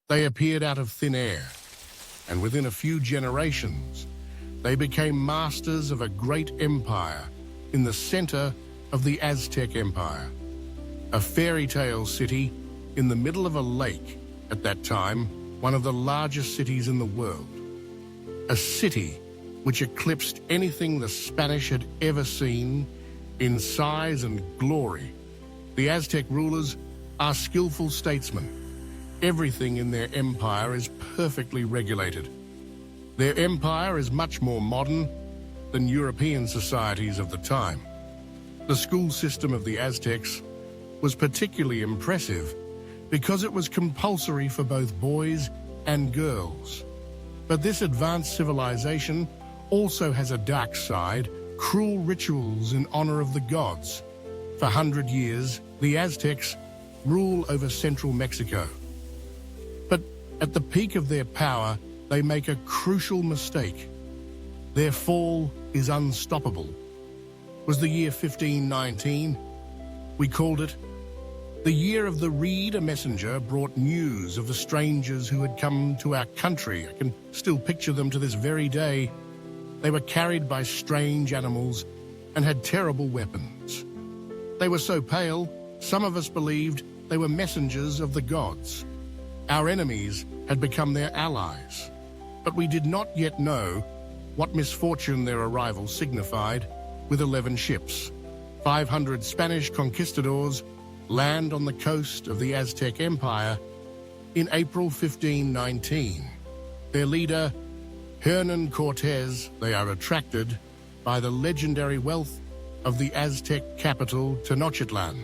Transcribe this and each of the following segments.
They appeared out of thin air, and within a few generations, they became masters of a great empire in the center of the Aztec Empire. A fairy tale city in the middle of a lake, at that time, one of the largest cities in the world. A city which eclipsed anything the Spanish had ever seen in size and glory. The Aztec rulers are skillful statesmen. Everything in their empire is perfectly regulated. Their empire is much more modern than European societies of the time. The school system of the Aztecs was particularly impressive because it was compulsory for both boys and girls. But this advanced civilization also has a dark side, cruel rituals in honor of the gods. For 100 years, the Aztecs rule over central Mexico. But at the peak of their power, they make a crucial mistake. Their fall is unstoppable. It was the year 1519. We called it the year of the reed. A messenger brought news of the strangers who had come to our country. I can still picture them to this very day. They were carried by strange animals and had terrible weapons. They were so pale, some of us believed they were messengers of the gods. Our enemies had become their allies, but we did not yet know what misfortune their arrival signified. With 11 ships, 500 Spanish conquistadors land on the coast of the Aztec Empire in April 1519. Their leader, Hernan Cortés, they are attracted by the legendary wealth of the Aztec capital, Tenochtitlán.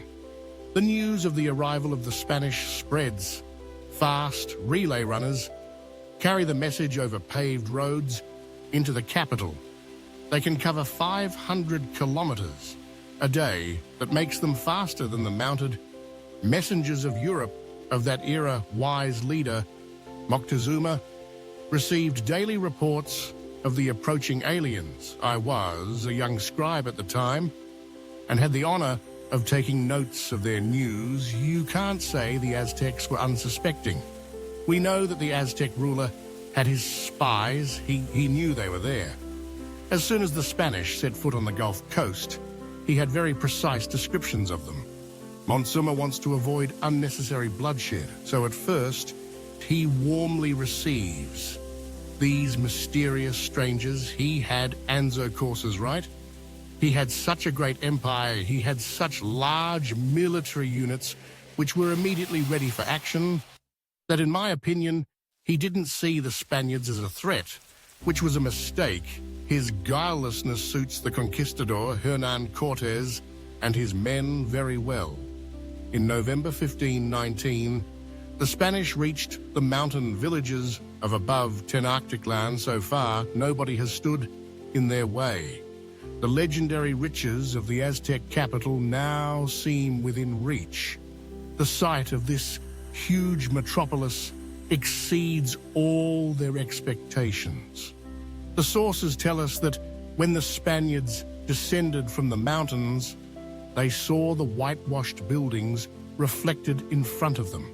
The news of the arrival of the Spanish spreads. Fast relay runners carry the message over paved roads into the capital. They can cover 500 kilometers a day. That makes them faster than the mounted messengers of Europe of that era. Wise leader, Moctezuma, received daily reports of the approaching aliens. I was a young scribe at the time and had the honor of taking notes of their news. You can't say the Aztecs were unsuspecting. We know that the Aztec ruler had his spies. He knew they were there. As soon as the Spanish set foot on the Gulf Coast, he had very precise descriptions of them. Moctezuma wants to avoid unnecessary bloodshed, so at first, he warmly receives these mysterious strangers. He had Anzo courses, right? He had such a great empire, he had such large military units which were immediately ready for action, that in my opinion, he didn't see the Spaniards as a threat, which was a mistake. His guilelessness suits the conquistador Hernan Cortés and his men very well. In November 1519, the Spanish reached the mountain villages of above Tenochtitlán. So far, nobody has stood in their way. The legendary riches of the Aztec capital now seem within reach. The sight of this huge metropolis exceeds all their expectations. The sources tell us that when the Spaniards descended from the mountains, they saw the whitewashed buildings reflected in front of them,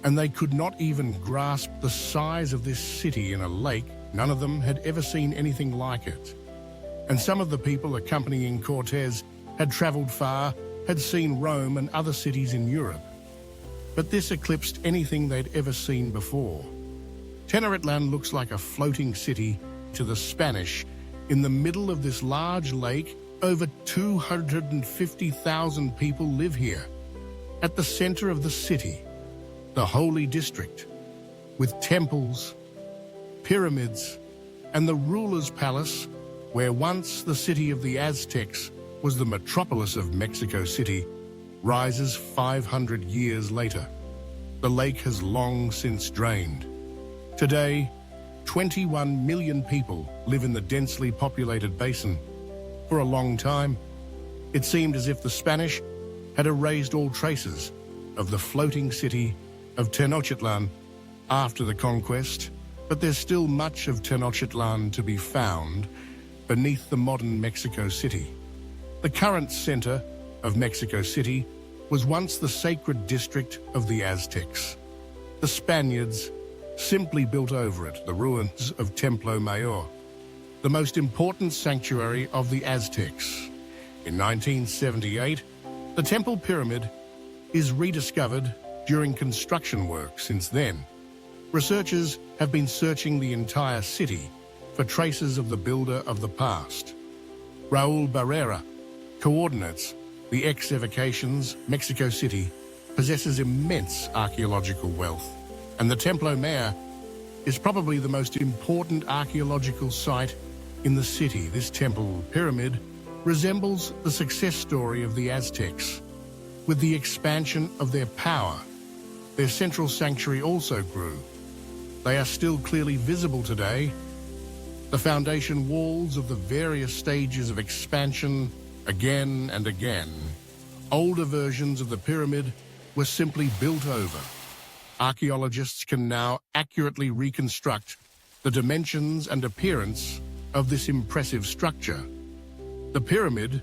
and they could not even grasp the size of this city in a lake. None of them had ever seen anything like it. And some of the people accompanying Cortés had traveled far, had seen Rome and other cities in Europe. But this eclipsed anything they'd ever seen before. Tenochtitlán looks like a floating city to the Spanish. In the middle of this large lake, over 250,000 people live here. At the center of the city, the holy district, with temples, pyramids, and the ruler's palace, where once the city of the Aztecs was the metropolis of Mexico City, rises 500 years later. The lake has long since drained. Today, 21 million people live in the densely populated basin. For a long time, it seemed as if the Spanish had erased all traces of the floating city of Tenochtitlán after the conquest, but there's still much of Tenochtitlán to be found beneath the modern Mexico City. The current center of Mexico City was once the sacred district of the Aztecs. The Spaniards simply built over it the ruins of Templo Mayor, the most important sanctuary of the Aztecs. In 1978, the Temple Pyramid is rediscovered during construction work. Since then, researchers have been searching the entire city for traces of the builder of the past. Raul Barrera coordinates the excavations. Mexico City possesses immense archaeological wealth, and the Templo Mayor is probably the most important archaeological site in the city. This temple pyramid resembles the success story of the Aztecs. With the expansion of their power, their central sanctuary also grew. They are still clearly visible today. The foundation walls of the various stages of expansion again and again. Older versions of the pyramid were simply built over. Archaeologists can now accurately reconstruct the dimensions and appearance of this impressive structure. The pyramid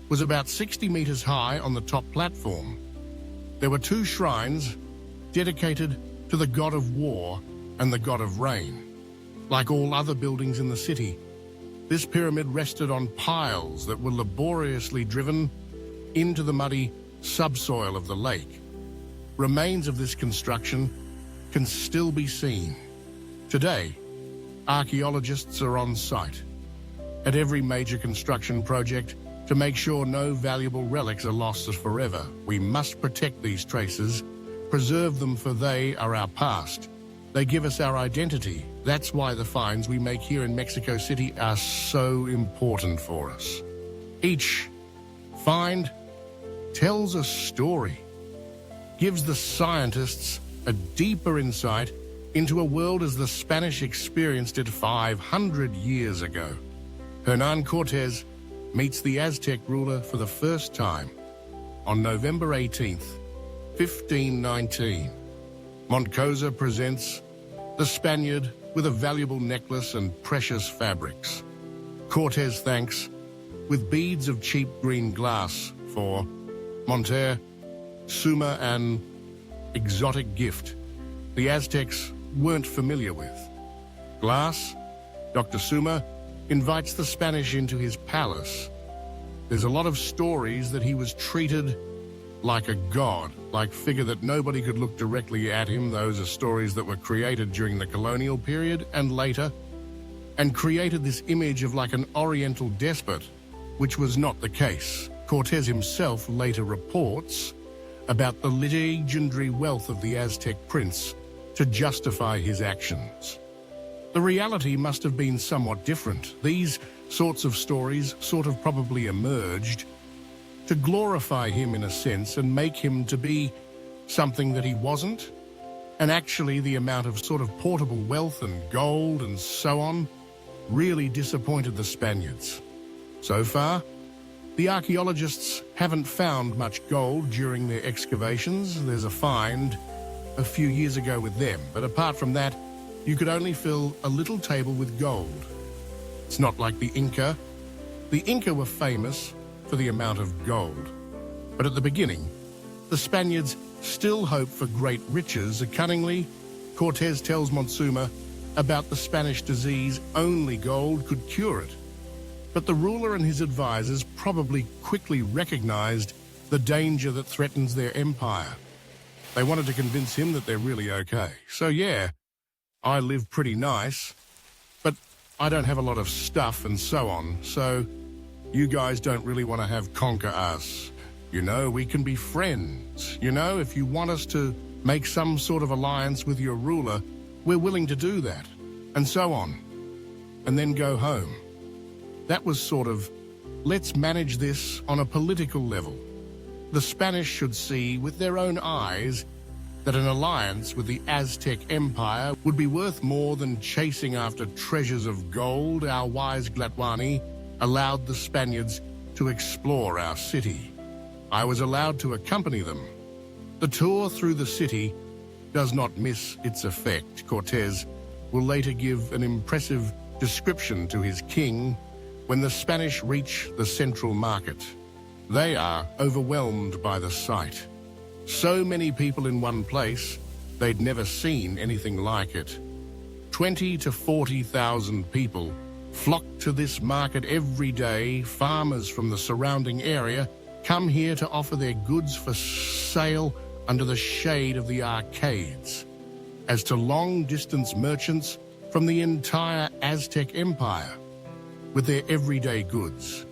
was about 60 meters high on the top platform. There were two shrines dedicated to the god of war and the god of rain. Like all other buildings in the city, this pyramid rested on piles that were laboriously driven into the muddy subsoil of the lake. Remains of this construction can still be seen. Today, archaeologists are on site at every major construction project to make sure no valuable relics are lost forever. We must protect these traces, preserve them, for they are our past. They give us our identity. That's why the finds we make here in Mexico City are so important for us. Each find tells a story, gives the scientists a deeper insight into a world as the Spanish experienced it 500 years ago. Hernán Cortés meets the Aztec ruler for the first time on November 18th, 1519. Montcosa presents the Spaniard with a valuable necklace and precious fabrics. Cortés thanks with beads of cheap green glass for Montezuma, an exotic gift the Aztecs weren't familiar with. Glass, Dr. Suma invites the Spanish into his palace. There's a lot of stories that he was treated like a god-like figure, that nobody could look directly at him. Those are stories that were created during the colonial period and later, and created this image of like an oriental despot, which was not the case. Cortés himself later reports about the legendary wealth of the Aztec prince to justify his actions. The reality must have been somewhat different. These sorts of stories sort of probably emerged to glorify him in a sense and make him to be something that he wasn't. And actually the amount of sort of portable wealth and gold and so on really disappointed the Spaniards. So far, the archaeologists haven't found much gold during their excavations. There's a find a few years ago with them, but apart from that, you could only fill a little table with gold. It's not like the Inca. The Inca were famous for the amount of gold. But at the beginning, the Spaniards still hoped for great riches. Cunningly, Cortés tells Montezuma about the Spanish disease. Only gold could cure it. But the ruler and his advisors probably quickly recognized the danger that threatens their empire. They wanted to convince him that they're really okay. So yeah, I live pretty nice, but I don't have a lot of stuff and so on, so you guys don't really want to conquer us. You know, we can be friends. You know, if you want us to make some sort of alliance with your ruler, we're willing to do that, and so on. And then go home. That was sort of, let's manage this on a political level. The Spanish should see with their own eyes that an alliance with the Aztec Empire would be worth more than chasing after treasures of gold. Our wise Tlatoani allowed the Spaniards to explore our city. I was allowed to accompany them. The tour through the city does not miss its effect. Cortés will later give an impressive description to his king when the Spanish reach the central market. They are overwhelmed by the sight. So many people in one place, They'd never seen anything like it. 20 to 40,000 people flocked to this market every day. Farmers from the surrounding area come here to offer their goods for sale under the shade of the arcades. As to long-distance merchants from the entire Aztec Empire, with their everyday goods,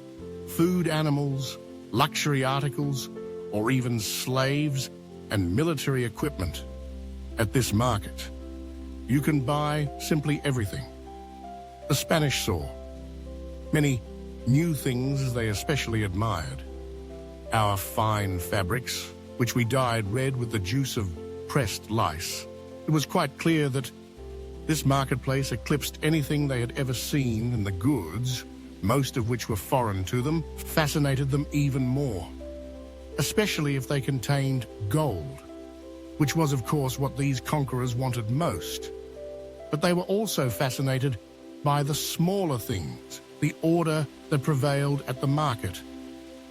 food, animals, luxury articles, or even slaves and military equipment. At this market, you can buy simply everything. The Spanish saw many new things they especially admired. Our fine fabrics, which we dyed red with the juice of pressed lice. It was quite clear that this marketplace eclipsed anything they had ever seen, and the goods, most of which were foreign to them, fascinated them even more, especially if they contained gold, which was, of course, what these conquerors wanted most. But they were also fascinated by the smaller things, the order that prevailed at the market.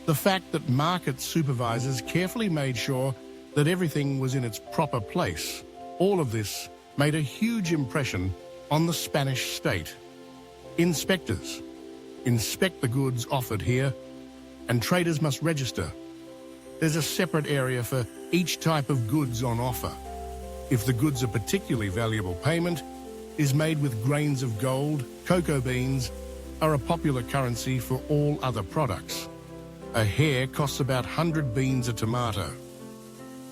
The fact that market supervisors carefully made sure that everything was in its proper place. All of this made a huge impression on the Spanish state. Inspectors inspect the goods offered here, and traders must register. There's a separate area for each type of goods on offer. If the goods are particularly valuable, payment is made with grains of gold. Cocoa beans are a popular currency for all other products. A hair costs about 100 beans a tomato.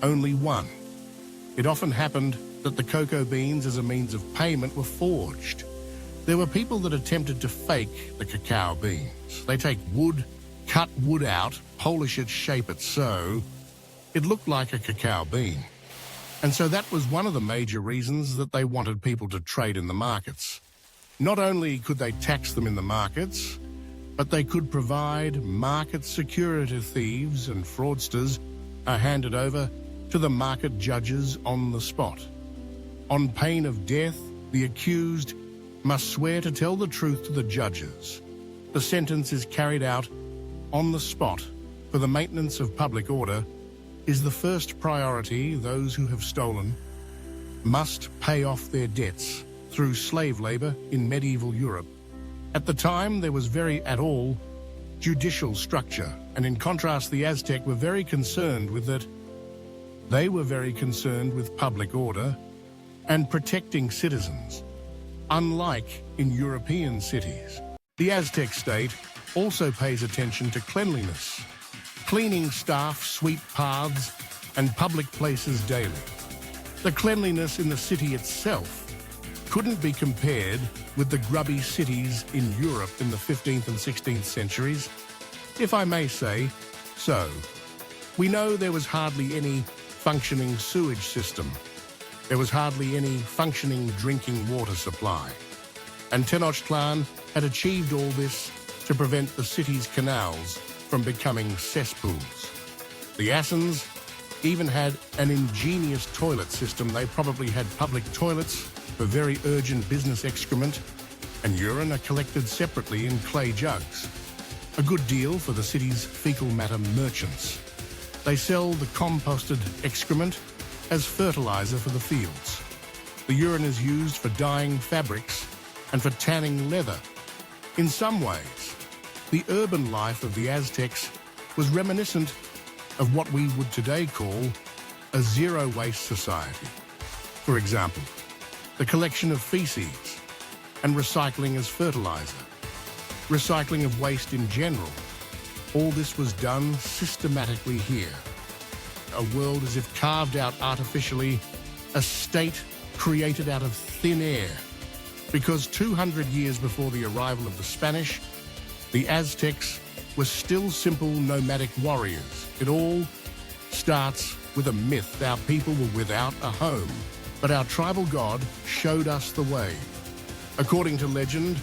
Only one. It often happened that the cocoa beans as a means of payment were forged. There were people that attempted to fake the cacao beans. They take wood, cut wood out, polish it, shape it so it looked like a cacao bean. And so that was one of the major reasons that they wanted people to trade in the markets. Not only could they tax them in the markets, but they could provide market security. Thieves and fraudsters are handed over to the market judges on the spot. On pain of death, the accused must swear to tell the truth to the judges. The sentence is carried out on the spot. For the maintenance of public order is the first priority. Those who have stolen must pay off their debts through slave labor in medieval Europe. At the time, there was very at all judicial structure, and in contrast, the Aztec were very concerned with that. They were very concerned with public order and protecting citizens. Unlike in European cities, the Aztec state also pays attention to cleanliness. Cleaning staff sweep paths and public places daily. The cleanliness in the city itself couldn't be compared with the grubby cities in Europe in the 15th and 16th centuries, if I may say so. We know there was hardly any functioning sewage system. There was hardly any functioning drinking water supply. And Tenochtitlán had achieved all this to prevent the city's canals from becoming cesspools. The Asans even had an ingenious toilet system. They probably had public toilets for very urgent business excrement, and urine are collected separately in clay jugs. A good deal for the city's fecal matter merchants. They sell the composted excrement as fertilizer for the fields. The urine is used for dyeing fabrics and for tanning leather. In some ways, the urban life of the Aztecs was reminiscent of what we would today call a zero-waste society. For example, the collection of feces and recycling as fertilizer, recycling of waste in general. All this was done systematically here. A world as if carved out artificially, a state created out of thin air. Because 200 years before the arrival of the Spanish, the Aztecs were still simple nomadic warriors. It all starts with a myth. Our people were without a home, but our tribal god showed us the way. According to legend,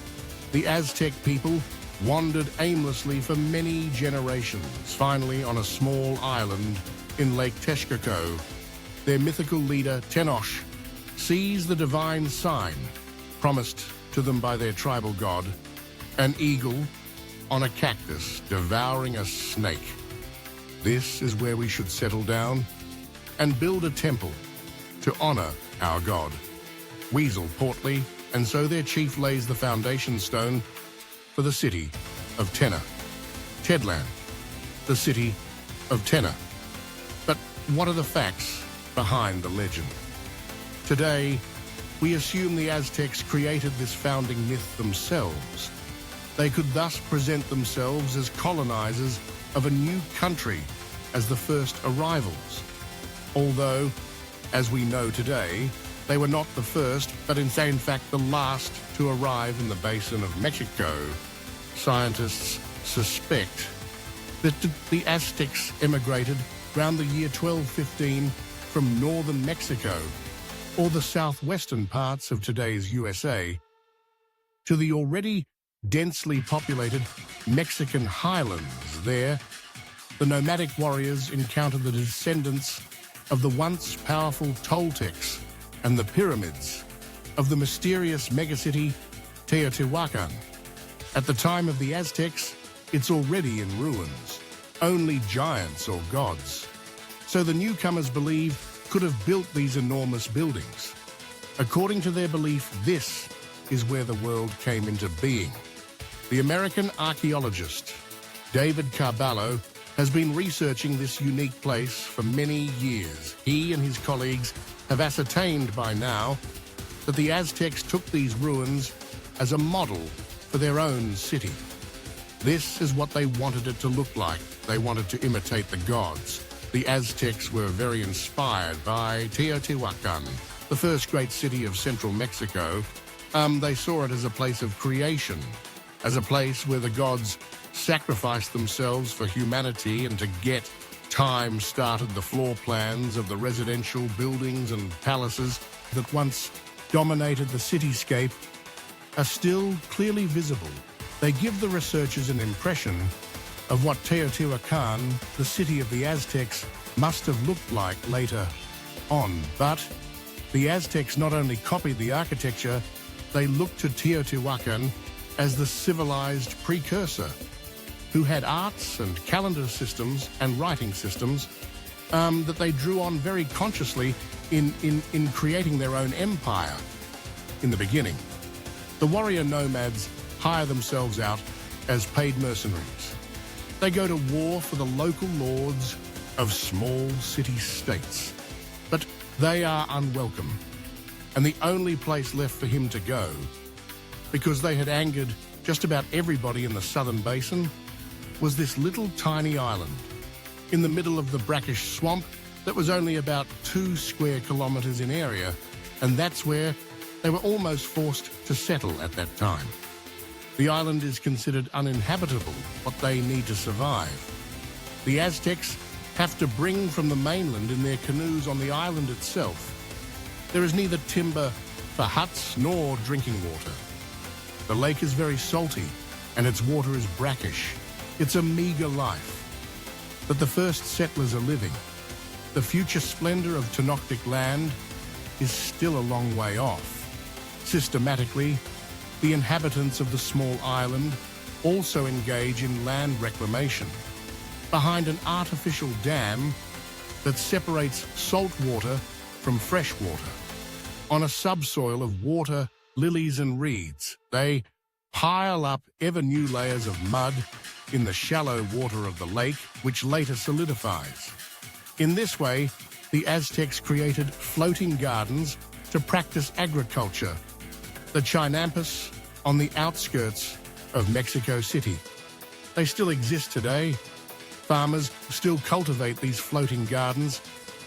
the Aztec people wandered aimlessly for many generations. Finally, on a small island in Lake Texcoco, their mythical leader, Tenoch, sees the divine sign promised to them by their tribal god, an eagle on a cactus devouring a snake. This is where we should settle down and build a temple to to honor our god. Weasel portly, and so their chief lays the foundation stone for the city of Tenochtitlan, the city of Tena. But what are the facts behind the legend? Today, we assume the Aztecs created this founding myth themselves. They could thus present themselves as colonizers of a new country as the first arrivals. Although, as we know today, they were not the first, but in fact the last to arrive in the basin of Mexico. Scientists suspect that the Aztecs emigrated around the year 1215 from northern Mexico, or the southwestern parts of today's USA, to the already densely populated Mexican highlands. There, the nomadic warriors encountered the descendants of the once powerful Toltecs and the pyramids of the mysterious megacity Teotihuacan. At the time of the Aztecs, it's already in ruins, only giants or gods. So the newcomers believe could have built these enormous buildings. According to their belief, this is where the world came into being. The American archaeologist David Carballo has been researching this unique place for many years. He and his colleagues have ascertained by now that the Aztecs took these ruins as a model for their own city. This is what they wanted it to look like. They wanted to imitate the gods. The Aztecs were very inspired by Teotihuacan, the first great city of central Mexico. They saw it as a place of creation, as a place where the gods sacrificed themselves for humanity, and to get time started, the floor plans of the residential buildings and palaces that once dominated the cityscape are still clearly visible. They give the researchers an impression of what Teotihuacan, the city of the Aztecs, must have looked like later on. But the Aztecs not only copied the architecture, they looked to Teotihuacan as the civilized precursor, who had arts and calendar systems and writing systems that they drew on very consciously in creating their own empire in the beginning. The warrior nomads hire themselves out as paid mercenaries. They go to war for the local lords of small city-states. But they are unwelcome, and the only place left for him to go, because they had angered just about everybody in the southern basin, was this little tiny island in the middle of the brackish swamp that was only about 2 square kilometers in area, and that's where they were almost forced to settle at that time. The island is considered uninhabitable, what they need to survive. The Aztecs have to bring from the mainland in their canoes on the island itself. There is neither timber for huts nor drinking water. The lake is very salty, and its water is brackish. It's a meager life that the first settlers are living. The future splendor of Tenochtitlán is still a long way off. Systematically, the inhabitants of the small island also engage in land reclamation behind an artificial dam that separates salt water from fresh water. On a subsoil of water, lilies and reeds, they pile up ever new layers of mud in the shallow water of the lake, which later solidifies. In this way, the Aztecs created floating gardens to practice agriculture, the chinampas on the outskirts of Mexico City. They still exist today. Farmers still cultivate these floating gardens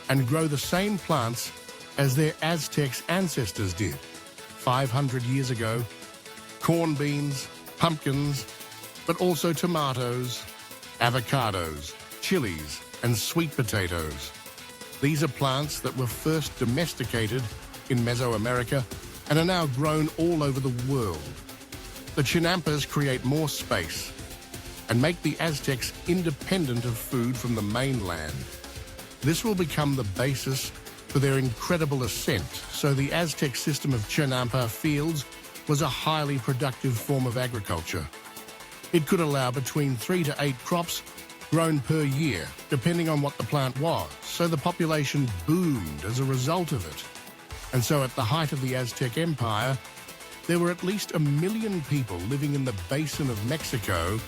and grow the same plants as their Aztec ancestors did 500 years ago. Corn beans, pumpkins, but also tomatoes, avocados, chilies, and sweet potatoes. These are plants that were first domesticated in Mesoamerica and are now grown all over the world. The chinampas create more space and make the Aztecs independent of food from the mainland. This will become the basis for their incredible ascent, so the Aztec system of chinampa fields was a highly productive form of agriculture. It could allow between 3 to 8 crops grown per year, depending on what the plant was, so the population boomed as a result of it. And so at the height of the Aztec Empire, there were at least 1 million people living in the basin of Mexico.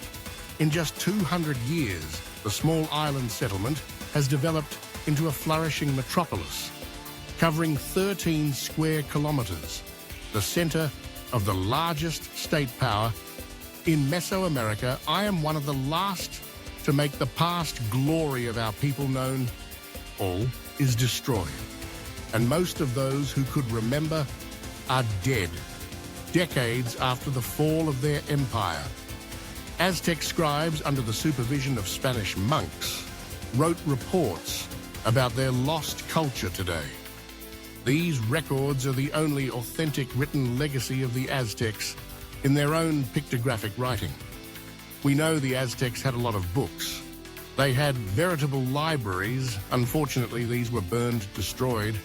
In just 200 years, the small island settlement has developed into a flourishing metropolis, covering 13 square kilometers, the center of the largest state power in Mesoamerica. I am one of the last to make the past glory of our people known. All is destroyed, and most of those who could remember are dead, decades after the fall of their empire. Aztec scribes, under the supervision of Spanish monks, wrote reports about their lost culture today. These records are the only authentic written legacy of the Aztecs in their own pictographic writing. We know the Aztecs had a lot of books. They had veritable libraries. Unfortunately, these were burned, destroyed,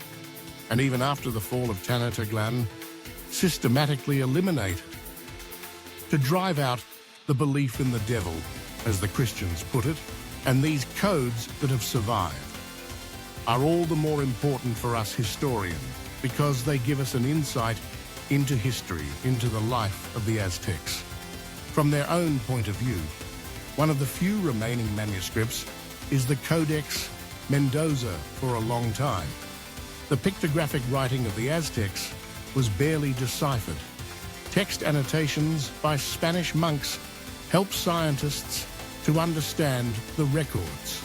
and even after the fall of Tenochtitlán, systematically eliminated, to drive out the belief in the devil, as the Christians put it. And these codes that have survived are all the more important for us historians because they give us an insight into history, into the life of the Aztecs. From their own point of view, one of the few remaining manuscripts is the Codex Mendoza. For a long time, the pictographic writing of the Aztecs was barely deciphered. Text annotations by Spanish monks help scientists to understand the records.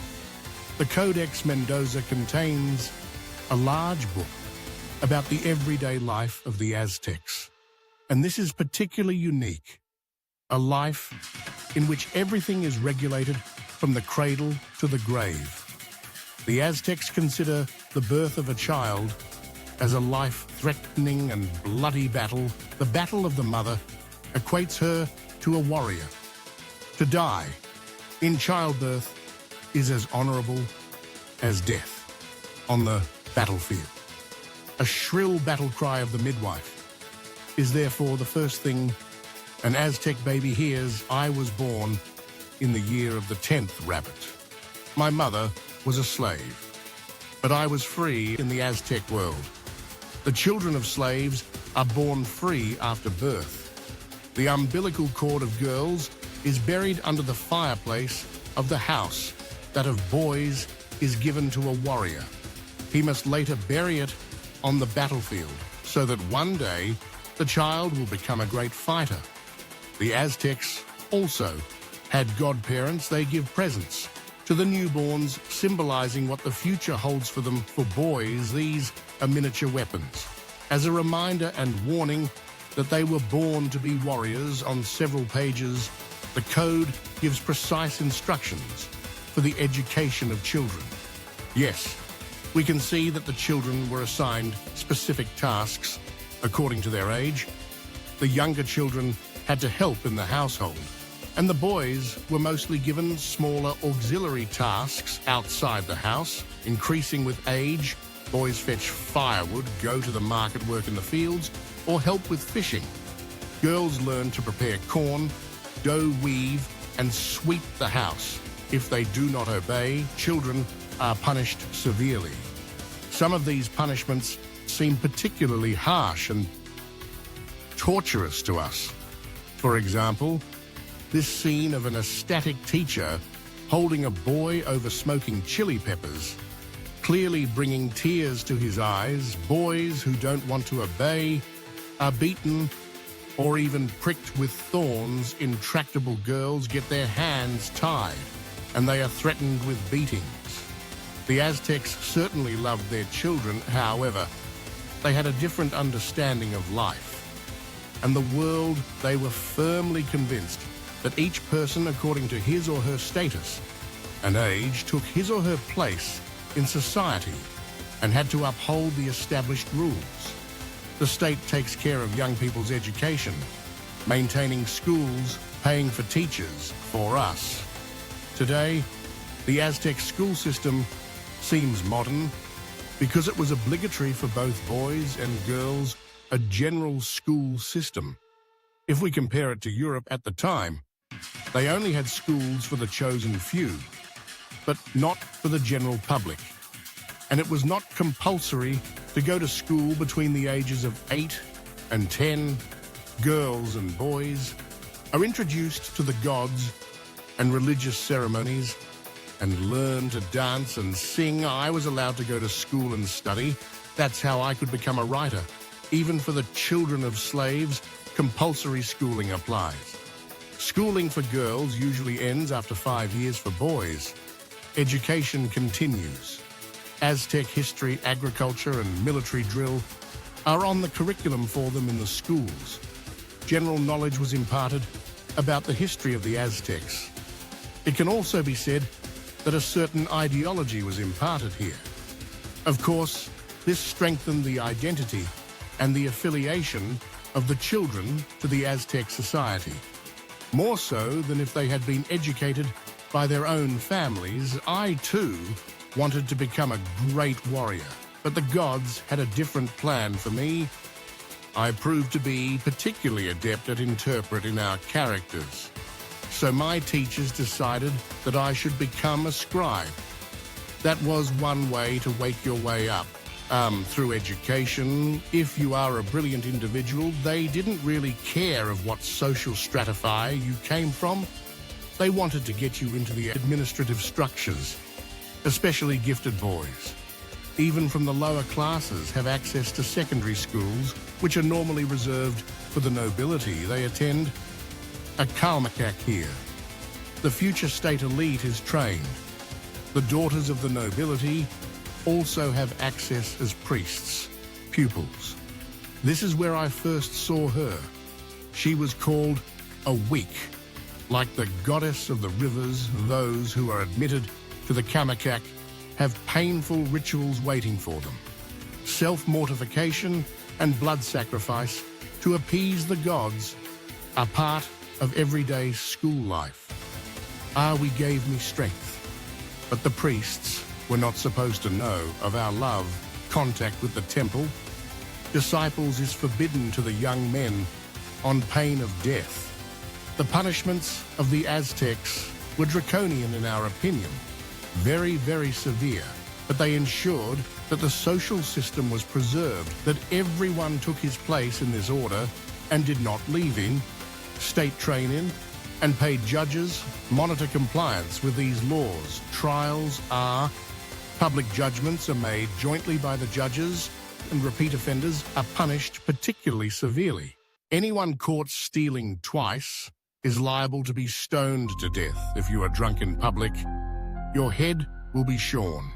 The Codex Mendoza contains a large book about the everyday life of the Aztecs. And this is particularly unique. A life in which everything is regulated from the cradle to the grave. The Aztecs consider the birth of a child as a life-threatening and bloody battle. The battle of the mother equates her to a warrior. To die in childbirth is as honorable as death on the battlefield. A shrill battle cry of the midwife is therefore the first thing an Aztec baby hears. I was born in the year of the 10th rabbit. My mother was a slave, but I was free in the Aztec world. The children of slaves are born free after birth. The umbilical cord of girls is buried under the fireplace of the house. That of boys is given to a warrior. He must later bury it on the battlefield so that one day the child will become a great fighter. The Aztecs also had godparents. They give presents to the newborns, symbolizing what the future holds for them. For boys, these are miniature weapons, as a reminder and warning that they were born to be warriors. On several pages, the code gives precise instructions for the education of children. Yes, we can see that the children were assigned specific tasks according to their age. The younger children had to help in the household, and the boys were mostly given smaller auxiliary tasks outside the house. Increasing with age, boys fetch firewood, go to the market, work in the fields, or help with fishing. Girls learn to prepare corn, dough weave, and sweep the house. If they do not obey, children are punished severely. Some of these punishments seem particularly harsh and torturous to us. For example, this scene of an ecstatic teacher holding a boy over smoking chili peppers, clearly bringing tears to his eyes. Boys who don't want to obey are beaten or even pricked with thorns. Intractable girls get their hands tied, and they are threatened with beatings. The Aztecs certainly loved their children. However, they had a different understanding of life and the world. They were firmly convinced that each person, according to his or her status and age, took his or her place in society and had to uphold the established rules. The state takes care of young people's education, maintaining schools, paying for teachers for us. Today, the Aztec school system seems modern because it was obligatory for both boys and girls, a general school system. If we compare it to Europe at the time, they only had schools for the chosen few. but not for the general public. And it was not compulsory to go to school between the ages of 8 and 10. Girls and boys are introduced to the gods and religious ceremonies and learn to dance and sing. I was allowed to go to school and study. That's how I could become a writer. Even for the children of slaves, compulsory schooling applies. Schooling for girls usually ends after 5 years for boys. Education continues. Aztec history, agriculture, and military drill are on the curriculum for them in the schools. General knowledge was imparted about the history of the Aztecs. It can also be said that a certain ideology was imparted here. Of course, this strengthened the identity and the affiliation of the children to the Aztec society. More so than if they had been educated by their own families. I, too, wanted to become a great warrior, but the gods had a different plan for me. I proved to be particularly adept at interpreting our characters. So my teachers decided that I should become a scribe. That was one way to wake your way up. Through education, if you are a brilliant individual, they didn't really care of what social stratifier you came from. They wanted to get you into the administrative structures, especially gifted boys. Even from the lower classes have access to secondary schools, which are normally reserved for the nobility. They attend a Kalmakak here. The future state elite is trained. The daughters of the nobility also have access as priests, pupils. This is where I first saw her. She was called a week. Like the goddess of the rivers, those who are admitted to the Kalmakak have painful rituals waiting for them. Self-mortification and blood sacrifice to appease the gods are part of everyday school life. We gave me strength, but the priests were not supposed to know of our love, contact with the temple. Disciples is forbidden to the young men on pain of death. The punishments of the Aztecs were draconian in our opinion, very, very severe, but they ensured that the social system was preserved, that everyone took his place in this order and did not leave in, state train in, and paid judges monitor compliance with these laws. Trials are public judgments are made jointly by the judges, and repeat offenders are punished particularly severely. Anyone caught stealing twice is liable to be stoned to death. If you are drunk in public, your head will be shorn,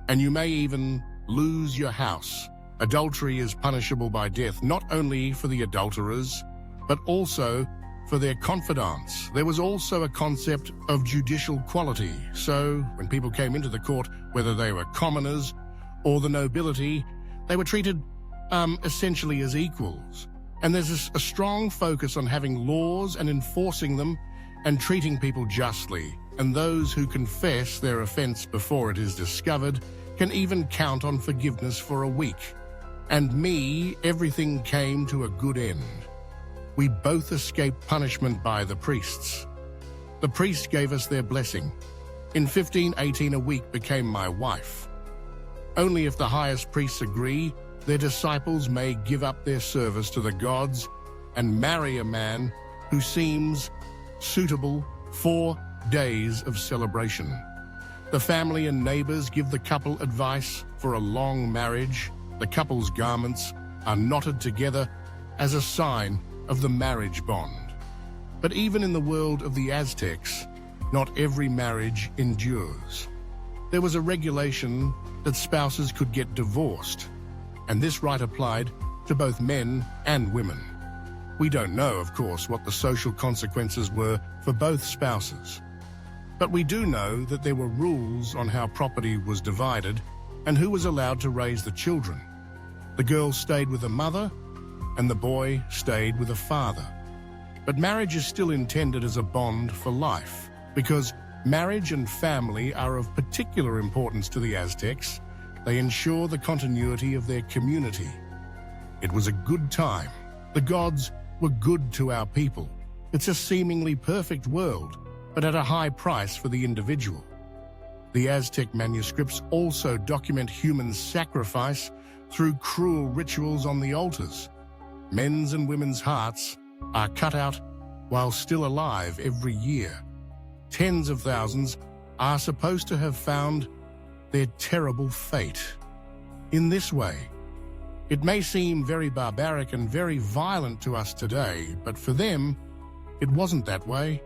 and you may even lose your house. Adultery is punishable by death, not only for the adulterers, but also for their confidants. There was also a concept of judicial quality. So when people came into the court, whether they were commoners or the nobility, they were treated essentially as equals. And there's a strong focus on having laws and enforcing them and treating people justly. And those who confess their offense before it is discovered can even count on forgiveness for a week. And me, everything came to a good end. We both escaped punishment by the priests. The priests gave us their blessing. In 1518, a week became my wife. Only if the highest priests agree, their disciples may give up their service to the gods and marry a man who seems suitable. 4 days of celebration. The family and neighbors give the couple advice for a long marriage. The couple's garments are knotted together as a sign of the marriage bond. But even in the world of the Aztecs, not every marriage endures. There was a regulation that spouses could get divorced, and this right applied to both men and women. We don't know, of course, what the social consequences were for both spouses. But we do know that there were rules on how property was divided and who was allowed to raise the children. The girl stayed with a mother, and the boy stayed with a father. But marriage is still intended as a bond for life, because marriage and family are of particular importance to the Aztecs. They ensure the continuity of their community. It was a good time. The gods were good to our people. It's a seemingly perfect world, but at a high price for the individual. The Aztec manuscripts also document human sacrifice through cruel rituals on the altars. Men's and women's hearts are cut out while still alive every year. Tens of thousands are supposed to have found their terrible fate. In this way, it may seem very barbaric and very violent to us today, but for them, it wasn't that way.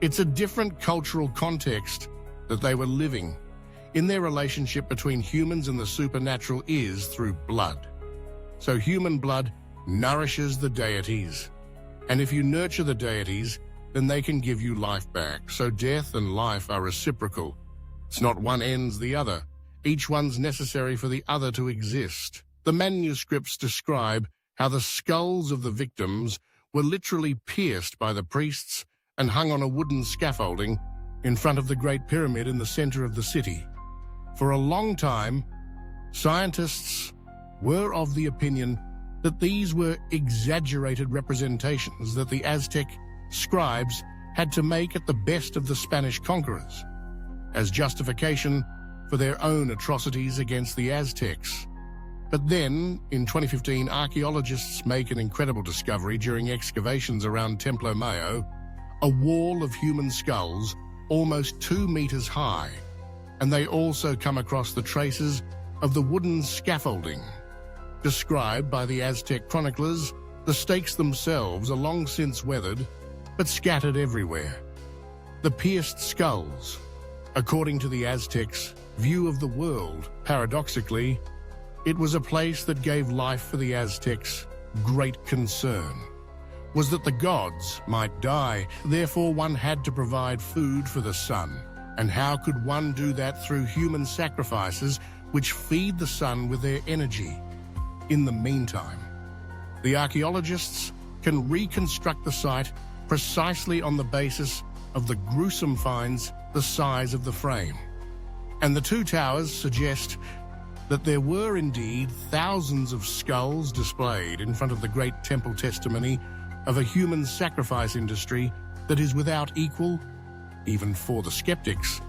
It's a different cultural context that they were living in. Their relationship between humans and the supernatural is through blood. So human blood nourishes the deities. And if you nurture the deities, then they can give you life back. So death and life are reciprocal. It's not one ends the other. Each one's necessary for the other to exist. The manuscripts describe how the skulls of the victims were literally pierced by the priests and hung on a wooden scaffolding in front of the Great Pyramid in the center of the city. For a long time, scientists were of the opinion that these were exaggerated representations that the Aztec scribes had to make at the best of the Spanish conquerors, as justification for their own atrocities against the Aztecs. But then, in 2015, archaeologists make an incredible discovery during excavations around Templo Mayo, a wall of human skulls almost 2 meters high, and they also come across the traces of the wooden scaffolding. Described by the Aztec chroniclers, the stakes themselves are long since weathered, but scattered everywhere. The pierced skulls, according to the Aztecs' view of the world, paradoxically, it was a place that gave life for the Aztecs. Great concern was that the gods might die, therefore one had to provide food for the sun. And how could one do that through human sacrifices which feed the sun with their energy? In the meantime, the archaeologists can reconstruct the site precisely on the basis of the gruesome finds the size of the frame. And the two towers suggest that there were indeed thousands of skulls displayed in front of the great temple, testimony of a human sacrifice industry that is without equal, even for the skeptics.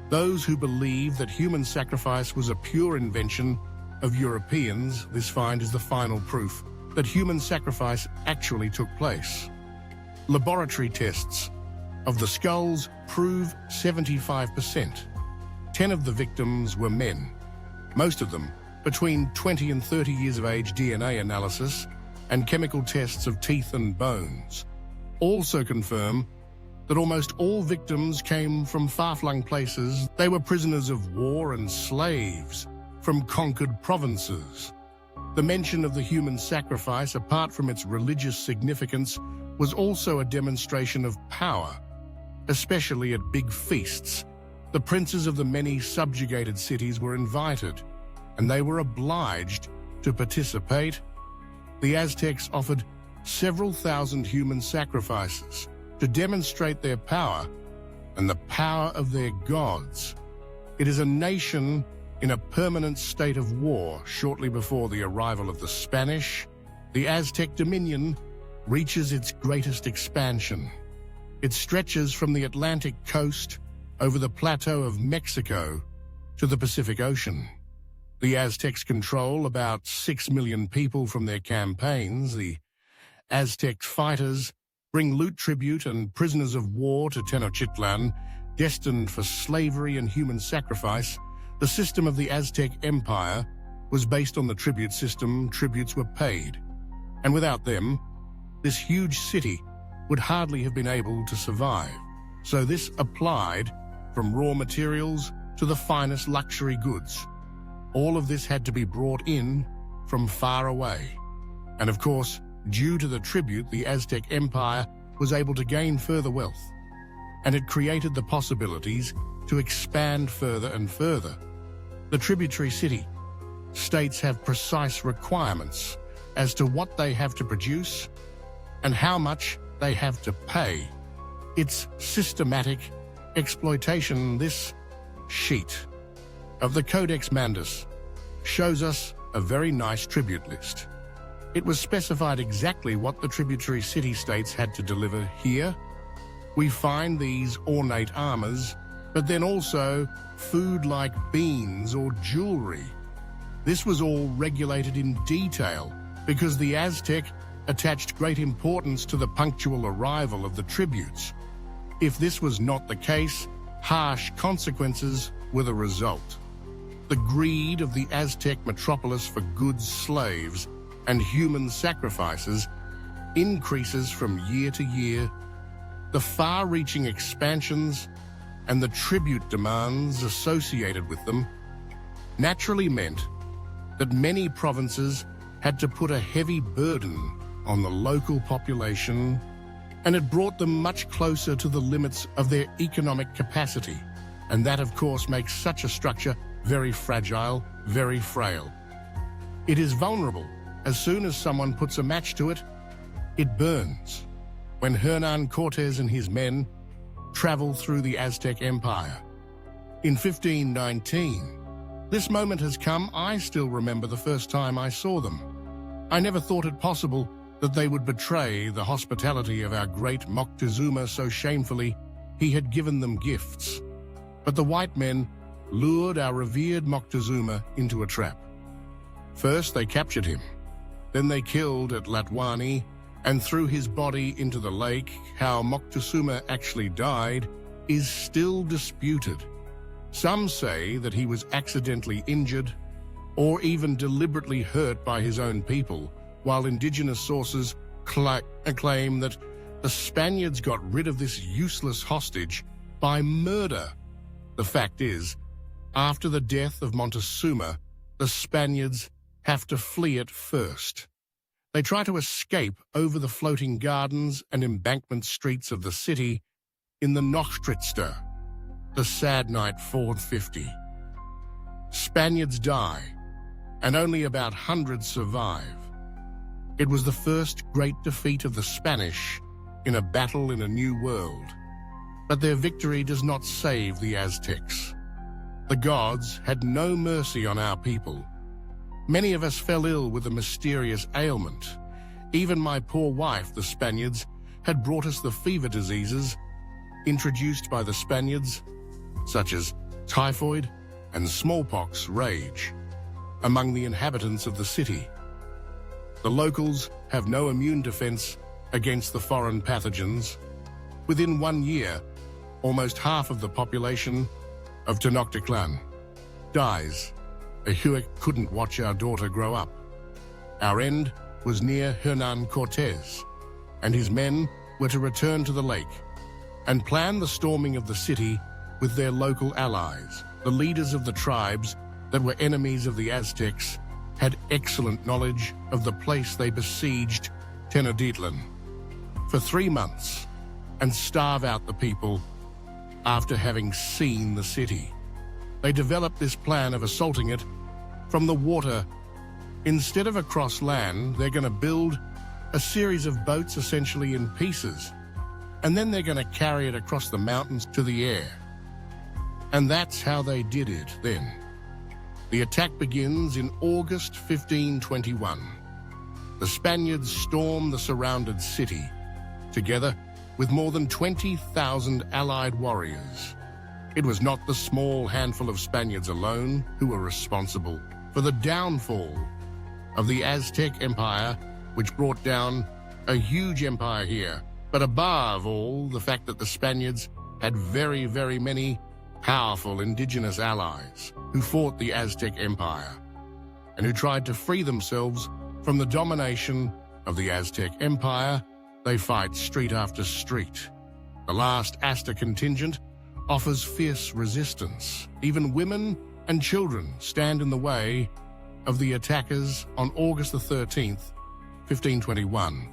Those who believe that human sacrifice was a pure invention of Europeans, this find is the final proof that human sacrifice actually took place. Laboratory tests of the skulls prove 75%. 10 of the victims were men, most of them between 20 and 30 years of age. DNA analysis and chemical tests of teeth and bones also confirm that almost all victims came from far-flung places. They were prisoners of war and slaves from conquered provinces. The mention of the human sacrifice, apart from its religious significance, was also a demonstration of power, especially at big feasts. The princes of the many subjugated cities were invited, and they were obliged to participate. The Aztecs offered several thousand human sacrifices to demonstrate their power and the power of their gods. It is a nation in a permanent state of war. Shortly before the arrival of the Spanish, the Aztec dominion reaches its greatest expansion. It stretches from the Atlantic coast over the plateau of Mexico to the Pacific Ocean. The Aztecs control about 6 million people from their campaigns. The Aztec fighters bring loot, tribute, and prisoners of war to Tenochtitlán, destined for slavery and human sacrifice. The system of the Aztec Empire was based on the tribute system. Tributes were paid, and without them, this huge city would hardly have been able to survive. So this applied from raw materials to the finest luxury goods. All of this had to be brought in from far away. And of course, due to the tribute, the Aztec Empire was able to gain further wealth, and it created the possibilities to expand further and further. The tributary city states have precise requirements as to what they have to produce and how much they have to pay. It's systematic exploitation. This sheet of the Codex Mandus shows us a very nice tribute list. It was specified exactly what the tributary city-states had to deliver. Here, we find these ornate armors but then also food like beans or jewelry. This was all regulated in detail because the Aztec attached great importance to the punctual arrival of the tributes. If this was not the case, harsh consequences were the result. The greed of the Aztec metropolis for goods, slaves, and human sacrifices increases from year to year. The far-reaching expansions and the tribute demands associated with them naturally meant that many provinces had to put a heavy burden on the local population, and it brought them much closer to the limits of their economic capacity. And that, of course, makes such a structure very fragile, very frail. It is vulnerable. As soon as someone puts a match to it, it burns. When Hernan Cortes and his men traveled through the Aztec Empire in 1519, this moment has come. I still remember the first time I saw them. I never thought it possible that they would betray the hospitality of our great Moctezuma so shamefully. He had given them gifts. But the white men lured our revered Moctezuma into a trap. First, they captured him. Then they killed at Latwani and threw his body into the lake. How Moctezuma actually died is still disputed. Some say that he was accidentally injured or even deliberately hurt by his own people, while indigenous sources claim that the Spaniards got rid of this useless hostage by murder. The fact is, after the death of Montezuma, the Spaniards have to flee it first. They try to escape over the floating gardens and embankment streets of the city in the Tenochtitlán, the sad night 450. Spaniards die, and only about hundreds survive. It was the first great defeat of the Spanish in a battle in a new world. But their victory does not save the Aztecs. The gods had no mercy on our people. Many of us fell ill with a mysterious ailment. Even my poor wife, the Spaniards, had brought us the fever diseases introduced by the Spaniards, such as typhoid and smallpox rage, among the inhabitants of the city. The locals have no immune defense against the foreign pathogens. Within 1 year, almost half of the population of Tenochtitlán dies. Ahuic couldn't watch our daughter grow up. Our end was near Hernan Cortes, and his men were to return to the lake and plan the storming of the city with their local allies. The leaders of the tribes that were enemies of the Aztecs had excellent knowledge of the place. They besieged Tenochtitlan for 3 months and starve out the people after having seen the city. They developed this plan of assaulting it from the water. Instead of across land, they're going to build a series of boats essentially in pieces, and then they're going to carry it across the mountains to the air. And that's how they did it then. The attack begins in August 1521. The Spaniards storm the surrounded city, together with more than 20,000 allied warriors. It was not the small handful of Spaniards alone who were responsible for the downfall of the Aztec Empire, which brought down a huge empire here. But above all, the fact that the Spaniards had very, very many powerful indigenous allies who fought the Aztec Empire and who tried to free themselves from the domination of the Aztec Empire. They fight street after street. The last Aztec contingent offers fierce resistance. Even women and children stand in the way of the attackers. On August the 13th, 1521.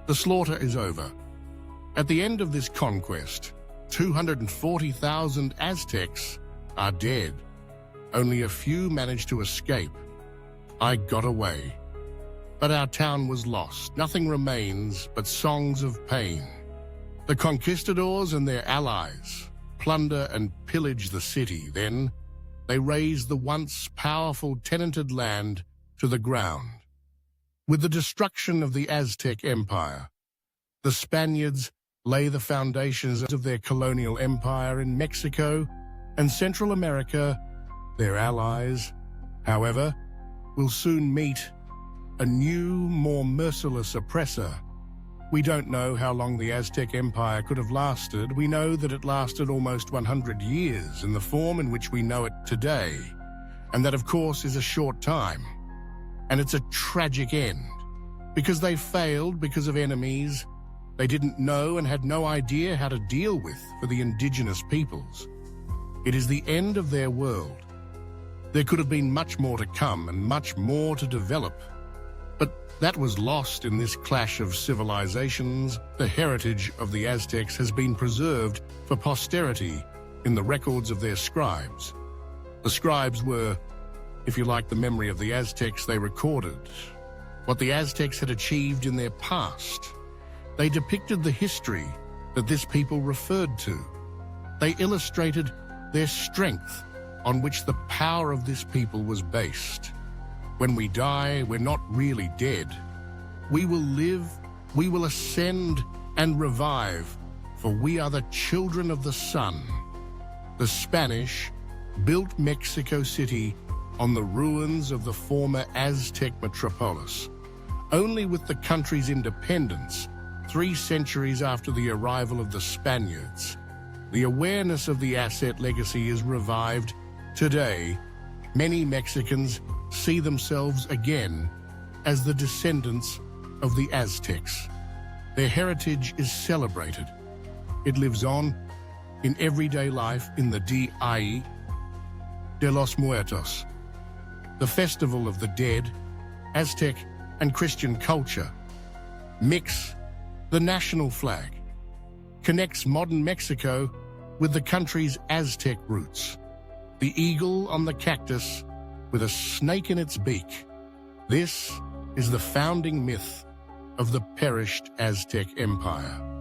The slaughter is over. At the end of this conquest, 240,000 Aztecs are dead. Only a few managed to escape. I got away. But our town was lost. Nothing remains but songs of pain. The conquistadors and their allies plunder and pillage the city. Then they raze the once powerful tenanted land to the ground. With the destruction of the Aztec Empire, the Spaniards lay the foundations of their colonial empire in Mexico and Central America, their allies, however, will soon meet a new, more merciless oppressor. We don't know how long the Aztec Empire could have lasted. We know that it lasted almost 100 years in the form in which we know it today. And that, of course, is a short time. And it's a tragic end. Because they failed because of enemies they didn't know and had no idea how to deal with for the indigenous peoples. It is the end of their world. There could have been much more to come and much more to develop. But that was lost in this clash of civilizations. The heritage of the Aztecs has been preserved for posterity in the records of their scribes. The scribes were, if you like, the memory of the Aztecs. They recorded what the Aztecs had achieved in their past. They depicted the history that this people referred to. They illustrated their strength on which the power of this people was based. When we die, we're not really dead. We will live, we will ascend and revive, for we are the children of the sun. The Spanish built Mexico City on the ruins of the former Aztec metropolis. Only with the country's independence, 3 centuries after the arrival of the Spaniards, the awareness of the Aztec legacy is revived. Today, many Mexicans see themselves again as the descendants of the Aztecs. Their heritage is celebrated. It lives on in everyday life in the Dia de los Muertos, the festival of the dead. Aztec and Christian culture mix. The national flag connects modern Mexico with the country's Aztec roots. The eagle on the cactus with a snake in its beak. This is the founding myth of the perished Aztec Empire.